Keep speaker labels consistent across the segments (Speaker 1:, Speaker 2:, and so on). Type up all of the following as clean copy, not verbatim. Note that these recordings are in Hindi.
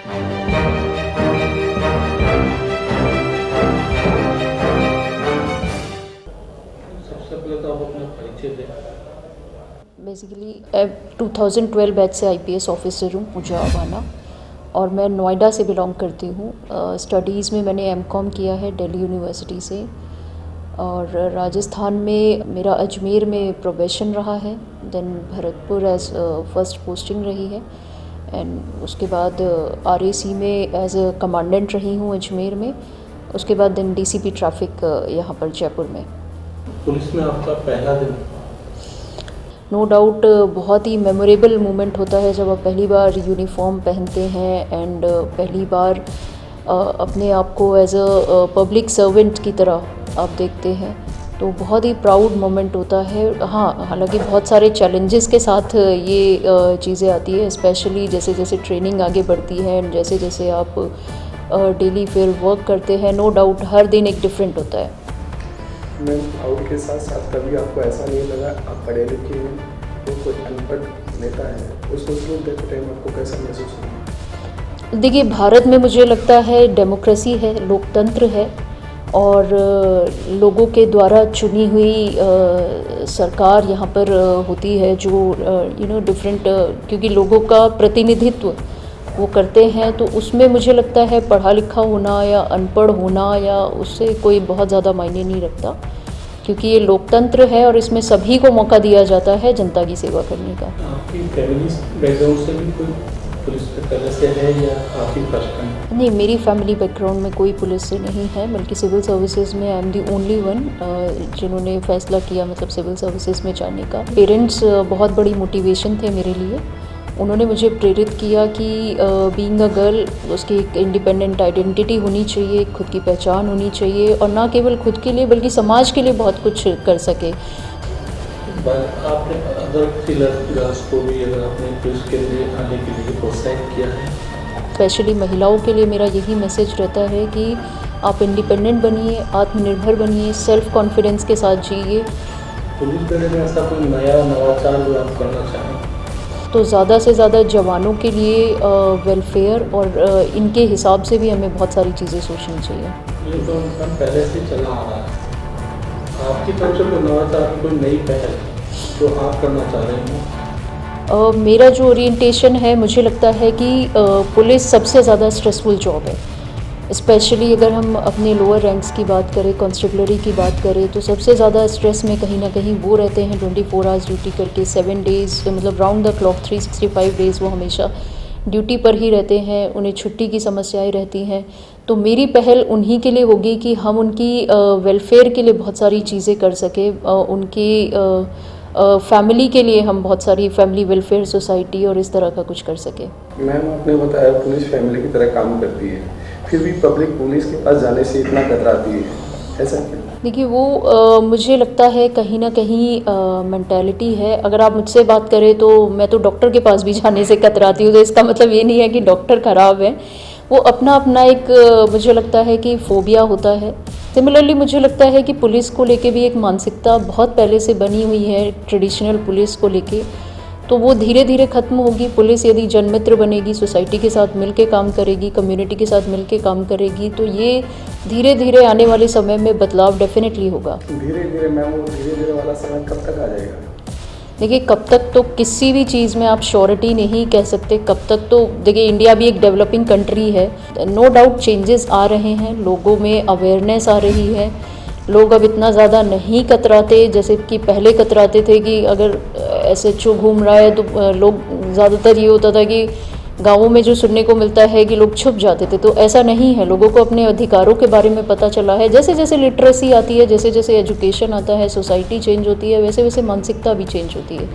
Speaker 1: सबसे पहले तो आप अपना परिचय दें।
Speaker 2: बेसिकली 2012 बैच से आईपीएस ऑफिसर हूँ, पूजा अवाना, और मैं नोएडा से बिलोंग करती हूँ। स्टडीज़ में मैंने एमकॉम किया है दिल्ली यूनिवर्सिटी से, और राजस्थान में मेरा अजमेर में प्रोबेशन रहा है, then Bharatpur as first posting रही है, एंड उसके बाद आरएसी में एज अ कमांडेंट रही हूँ अजमेर में। उसके बाद देन डीसीपी ट्रैफिक यहाँ पर जयपुर में।
Speaker 1: पुलिस में आपका पहला दिन?
Speaker 2: नो डाउट बहुत ही मेमोरेबल मोमेंट होता है जब आप पहली बार यूनिफॉर्म पहनते हैं एंड पहली बार अपने आप को एज अ पब्लिक सर्वेंट की तरह आप देखते हैं, तो बहुत ही प्राउड मोमेंट होता है। हाँ, हालांकि बहुत सारे चैलेंजेस के साथ ये चीज़ें आती है, स्पेशली जैसे जैसे ट्रेनिंग आगे बढ़ती है एंड जैसे जैसे आप डेली फिर वर्क करते हैं, नो डाउट हर दिन एक डिफरेंट होता है।
Speaker 3: मैम, प्राउड के साथ साथ कभी आपको ऐसा नहीं लगा आप पढ़े लिखे हैं तो कोई अनपढ़ नेता है, उसको देखते टाइम आपको कैसा महसूस हुआ?
Speaker 2: देखिए, भारत में मुझे लगता है डेमोक्रेसी है, लोकतंत्र है, और लोगों के द्वारा चुनी हुई सरकार यहाँ पर होती है, जो डिफरेंट, क्योंकि लोगों का प्रतिनिधित्व वो करते हैं, तो उसमें मुझे लगता है पढ़ा लिखा होना या अनपढ़ होना या उससे कोई बहुत ज़्यादा मायने नहीं रखता, क्योंकि ये लोकतंत्र है और इसमें सभी को मौका दिया जाता है जनता की सेवा करने का।
Speaker 1: आपकी फैमिली बैकग्राउंड से भी कोई पुलिस में पहले से है या आप ही फर्स्ट टाइम?
Speaker 2: नहीं, मेरी फैमिली बैकग्राउंड में कोई पुलिस से नहीं है, बल्कि सिविल सर्विसेज में I am the only one जिन्होंने फैसला किया, मतलब सिविल सर्विसेज में जाने का। पेरेंट्स बहुत बड़ी मोटिवेशन थे मेरे लिए। उन्होंने मुझे प्रेरित किया कि बीइंग अ गर्ल उसकी एक इंडिपेंडेंट आइडेंटिटी होनी चाहिए, खुद की पहचान होनी चाहिए, और ना केवल खुद के लिए बल्कि समाज के लिए बहुत कुछ कर सके।
Speaker 1: आपने अदर गर्ल्स को भी अगर आपने पुलिस के लिए आने के लिए प्रोत्साहित किया है?
Speaker 2: स्पेशली महिलाओं के लिए मेरा यही मैसेज रहता है कि आप इंडिपेंडेंट बनिए, आत्मनिर्भर बनिए, सेल्फ कॉन्फिडेंस के साथ जिए।
Speaker 1: पुलिस में ऐसा कोई नया नवाचार जो आप करना चाहें?
Speaker 2: तो ज़्यादा से ज़्यादा जवानों के लिए वेलफेयर और इनके हिसाब से भी हमें बहुत सारी चीज़ें सोचनी चाहिए।
Speaker 1: ये तो पहले से चला आ रहा है, आपकी तरफ से कोई नवाचार, कोई नई पहल जो आप करना चाह रहे हैं?
Speaker 2: मेरा जो ओरिएंटेशन है, मुझे लगता है कि पुलिस सबसे ज़्यादा स्ट्रेसफुल जॉब है। स्पेशली अगर हम अपने लोअर रैंक्स की बात करें, कांस्टेबलरी की बात करें, तो सबसे ज़्यादा स्ट्रेस में कहीं ना कहीं वो रहते हैं 24 आवर्स ड्यूटी करके, 7 डेज़, मतलब राउंड द क्लॉक 365 डेज़ वो हमेशा ड्यूटी पर ही रहते हैं, उन्हें छुट्टी की समस्याएं रहती हैं। तो मेरी पहल उन्हीं के लिए होगी कि हम उनकी वेलफेयर के लिए बहुत सारी चीज़ें कर सकें, उनकी फैमिली के लिए हम बहुत सारी फैमिली वेलफेयर सोसाइटी और इस तरह का कुछ कर सकें।
Speaker 3: मैम, आपने बताया पुलिस फैमिली की तरह काम करती है, फिर भी पब्लिक पुलिस के पास जाने से इतना कतराती है, ऐसा क्यों?
Speaker 2: देखिए, वो मुझे लगता है कहीं ना कहीं मेंटालिटी है। अगर आप मुझसे बात करें तो मैं तो डॉक्टर के पास भी जाने से कतराती हूँ, तो इसका मतलब ये नहीं है कि डॉक्टर ख़राब है, वो अपना अपना एक मुझे लगता है कि फोबिया होता है। सिमिलरली मुझे लगता है कि पुलिस को लेके भी एक मानसिकता बहुत पहले से बनी हुई है, ट्रेडिशनल पुलिस को लेके, तो वो धीरे धीरे ख़त्म होगी। पुलिस यदि जनमित्र बनेगी, सोसाइटी के साथ मिलके काम करेगी, कम्युनिटी के साथ मिलके काम करेगी, तो ये धीरे धीरे आने वाले समय में बदलाव डेफिनेटली होगा।
Speaker 3: धीरे धीरे मैम, वो धीरे धीरे वाला समय कब तक आ जाएगा?
Speaker 2: देखिए, कब तक तो किसी भी चीज़ में आप श्योरिटी नहीं कह सकते, कब तक तो देखिए, इंडिया भी एक डेवलपिंग कंट्री है, नो डाउट चेंजेस आ रहे हैं, लोगों में अवेयरनेस आ रही है, लोग अब इतना ज़्यादा नहीं कतराते जैसे कि पहले कतराते थे कि अगर SHO घूम रहा है तो लोग, ज़्यादातर ये होता था कि गाँवों में जो सुनने को मिलता है कि लोग छुप जाते थे, तो ऐसा नहीं है। लोगों को अपने अधिकारों के बारे में पता चला है। जैसे जैसे लिटरेसी आती है, जैसे जैसे एजुकेशन आता है, सोसाइटी चेंज होती है, वैसे वैसे मानसिकता भी चेंज होती है।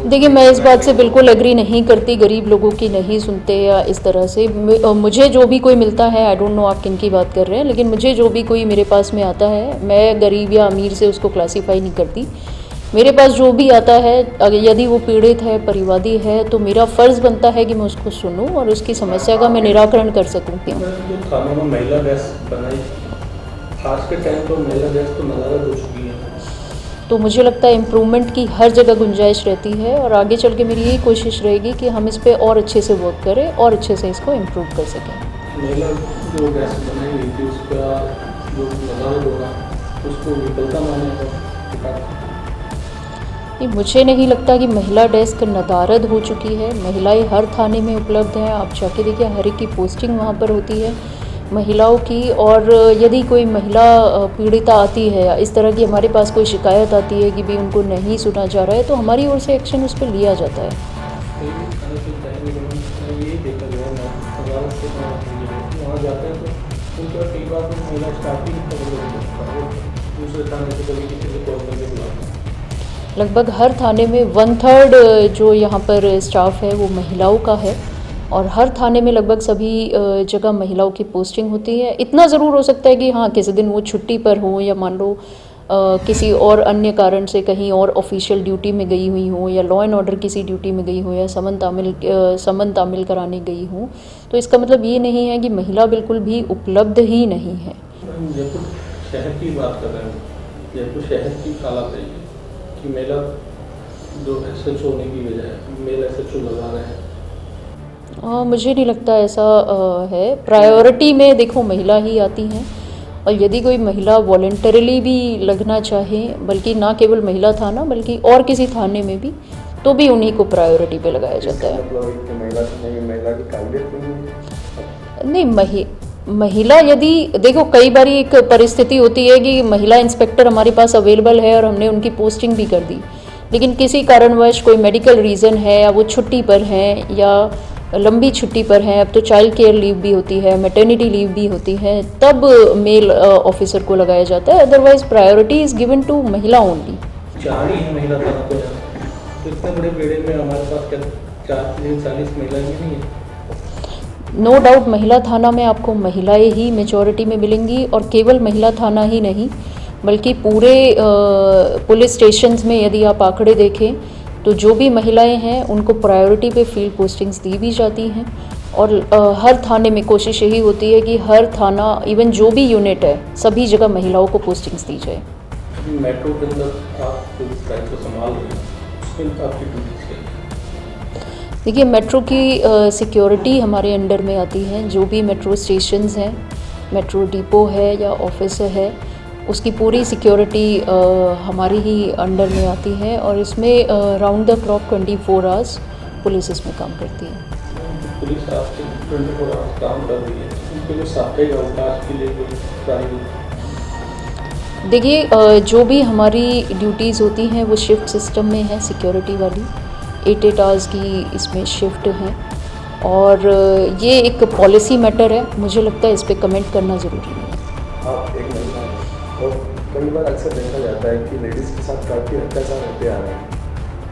Speaker 2: देखिए, मैं इस बात से बिल्कुल एग्री नहीं करती, गरीब लोगों की नहीं सुनते या इस तरह से। मुझे जो भी कोई मिलता है, आई डोंट नो आप किन की बात कर रहे हैं, लेकिन मुझे जो भी कोई मेरे पास में आता है, मैं गरीब या अमीर से उसको क्लासीफाई नहीं करती। मेरे पास जो भी आता है, अगर यदि वो पीड़ित है, परिवादी है, तो मेरा फ़र्ज़ बनता है कि मैं उसको सुनूं और उसकी समस्या का मैं निराकरण कर सकूं।
Speaker 1: जो थानों में महिला डेस्क बनाई, आज के टाइम पर महिला डेस्क तो नज़ारा हो चुकी है,
Speaker 2: तो मुझे लगता है इम्प्रूवमेंट की हर जगह गुंजाइश रहती है और आगे चल के मेरी यही कोशिश रहेगी कि हम इस पे और अच्छे से वर्क करें और अच्छे से इसको इम्प्रूव कर सकें।
Speaker 1: महिला जो गैस बनाई गई थी उसका जो नज़ारा होगा उसको विफलता मानेगा।
Speaker 2: नहीं, मुझे नहीं लगता कि महिला डेस्क नदारद हो चुकी है। महिलाएं हर थाने में उपलब्ध हैं, आप जाके देखिए हर एक की पोस्टिंग वहाँ पर होती है महिलाओं की। और यदि कोई महिला पीड़िता आती है या इस तरह की हमारे पास कोई शिकायत आती है कि भी उनको नहीं सुना जा रहा है तो हमारी ओर से एक्शन उस पर लिया जाता है।
Speaker 1: यही देखा गया है अदालत से वहाँ जाते हैं तो उनका कई बार महिला स्टार्टिंग दूसरे थाने से कभी किसी से कॉल करके बुलाते हैं।
Speaker 2: लगभग हर थाने में 1/3 जो यहाँ पर स्टाफ है वो महिलाओं का है और हर थाने में लगभग सभी जगह महिलाओं की पोस्टिंग होती है। इतना ज़रूर हो सकता है कि हाँ किसी दिन वो छुट्टी पर हो या मान लो किसी और अन्य कारण से कहीं और ऑफिशियल ड्यूटी में गई हुई हो या लॉ एंड ऑर्डर किसी ड्यूटी में गई हो या समन तामील कराने गई हो, तो इसका मतलब ये नहीं है कि महिला बिल्कुल भी उपलब्ध ही नहीं है।
Speaker 1: जयपुर शहर की बात कर रहे हैं, जयपुर शहर की हालत है कि महिला जो SHO होने की बजाय मेल SHO लगा रहे हैं।
Speaker 2: मुझे नहीं लगता ऐसा है। प्रायोरिटी में देखो महिला ही आती हैं और यदि कोई महिला वॉलंटरीली भी लगना चाहे, बल्कि ना केवल महिला थाना बल्कि और किसी थाने में भी, तो भी उन्हीं को प्रायोरिटी पे लगाया जाता है।
Speaker 3: महिला की काबिलियत नहीं है।
Speaker 2: नहीं, महिला यदि देखो कई बार एक परिस्थिति होती है कि महिला इंस्पेक्टर हमारे पास अवेलेबल है और हमने उनकी पोस्टिंग भी कर दी, लेकिन किसी कारणवश कोई मेडिकल रीज़न है या वो छुट्टी पर हैं या लंबी छुट्टी पर हैं, अब तो चाइल्ड केयर लीव भी होती है, मैटरनिटी लीव भी होती है, तब मेल ऑफिसर को लगाया जाता है। Otherwise priority is given to महिला ओनली।
Speaker 1: 4 ही है महिला थाना को यहाँ, तो इतने बड़े बेड़े में हमारे पास क्या 40 महिलाएं नहीं है।
Speaker 2: नो डाउट महिला थाना में आपको महिलाएं ही मेजॉरिटी में मिलेंगी और केवल महिला थाना ही नहीं बल्कि पूरे पुलिस स्टेशंस में यदि आप आंकड़े देखें तो जो भी महिलाएं हैं उनको प्रायोरिटी पे फील्ड पोस्टिंग्स दी भी जाती हैं और हर थाने में कोशिश यही होती है कि हर थाना इवन जो भी यूनिट है सभी जगह महिलाओं को पोस्टिंग्स दी जाए।
Speaker 1: मेट्रो के अंदर आप पुलिस लाइन को संभाल रहे हैं, उसमें आपकी ड्यूटीज क्या है?
Speaker 2: देखिए मेट्रो की सिक्योरिटी हमारे अंडर में आती है। जो भी मेट्रो स्टेशंस हैं, मेट्रो डिपो है या ऑफिस है, उसकी पूरी सिक्योरिटी हमारी ही अंडर में आती है और इसमें round the clock 24 hours police इसमें काम करती है।
Speaker 1: पुलिस आपसे 24 आवर्स काम कर रही है, उनके लिए साप्ताहिक अवकाश के लिए कोई प्राइवेट?
Speaker 2: देखिए जो भी हमारी ड्यूटीज़ होती हैं वो शिफ्ट सिस्टम में है, सिक्योरिटी वाली 8 आवर्स की इसमें शिफ्ट है और ये एक पॉलिसी मैटर है। मुझे लगता है इस पर कमेंट करना ज़रूरी है।
Speaker 3: आप एक महिला हैं और कई बार अक्सर देखा जाता है कि लेडीज़ के साथ काफ़ी अत्याचार होते आ रहे हैं,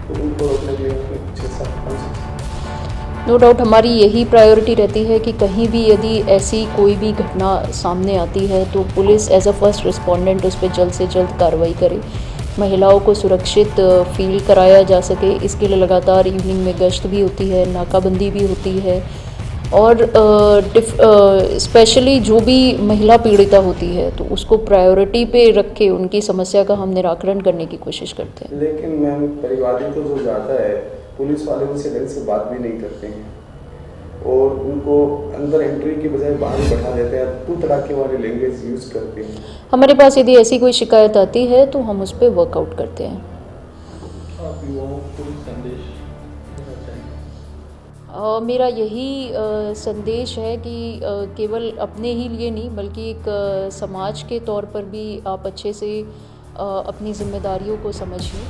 Speaker 3: तो उनको रोकने के लिए कुछ
Speaker 2: नो डाउट हमारी यही प्रायोरिटी रहती है कि कहीं भी यदि ऐसी कोई भी घटना सामने आती है तो police as a first respondent उस पर जल्द से जल्द कार्रवाई करे, महिलाओं को सुरक्षित फील कराया जा सके। इसके लिए लगातार इवनिंग में गश्त भी होती है, नाकाबंदी भी होती है और स्पेशली जो भी महिला पीड़िता होती है तो उसको प्रायोरिटी पे रख के उनकी समस्या का हम निराकरण करने की कोशिश करते हैं।
Speaker 3: लेकिन मैम परिवादी तो जो जाता है पुलिस वाले उनसे ढंग से बात भी नहीं करते हैं और उनको अंदर एंट्री की बजाय बाहर ही बैठा देते हैं, तू तड़ाके वाले लैंग्वेज यूज़ करते हैं।
Speaker 2: हमारे पास यदि ऐसी कोई शिकायत आती है तो हम उस पर वर्कआउट करते हैं।
Speaker 1: आप युवाओं को संदेश देना चाहिए?
Speaker 2: मेरा यही संदेश है कि केवल अपने ही लिए नहीं बल्कि एक समाज के तौर पर भी आप अच्छे से अपनी जिम्मेदारियों को समझिए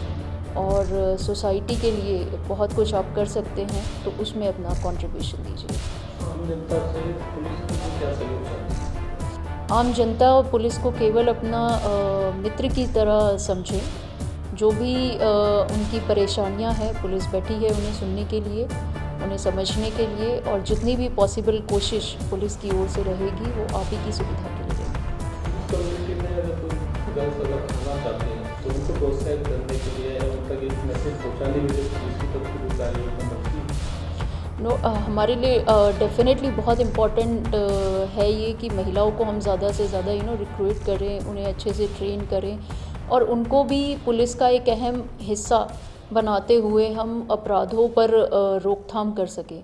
Speaker 2: और सोसाइटी के लिए बहुत कुछ आप कर सकते हैं तो उसमें अपना कंट्रीब्यूशन दीजिए।
Speaker 1: आम जनता से पुलिस को क्या सहयोग चाहिए?
Speaker 2: आम जनता और पुलिस को केवल अपना मित्र की तरह समझें। जो भी उनकी परेशानियां हैं पुलिस बैठी है उन्हें सुनने के लिए, उन्हें समझने के लिए और जितनी भी पॉसिबल कोशिश पुलिस की ओर से रहेगी वो आप ही की सुविधा के लिए रहेगी।
Speaker 1: कम्युनिटी में अगर कोई गर्ल्स अगर करना चाहते हैं तो उनको प्रोत्साहित करने के लिए उन तक एक मैसेज पहुँचाने के लिए पुलिस की तरफ से कार्य
Speaker 2: हमारे लिए डेफिनेटली बहुत इम्पॉर्टेंट है ये कि महिलाओं को हम ज़्यादा से ज़्यादा रिक्रूट करें, उन्हें अच्छे से ट्रेन करें और उनको भी पुलिस का एक अहम हिस्सा बनाते हुए हम अपराधों पर रोकथाम कर सकें।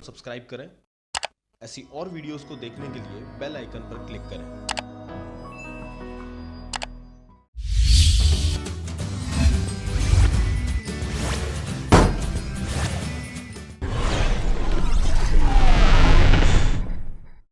Speaker 4: सब्सक्राइब करें। ऐसी और वीडियोस को देखने के लिए बेल आइकन पर क्लिक करें।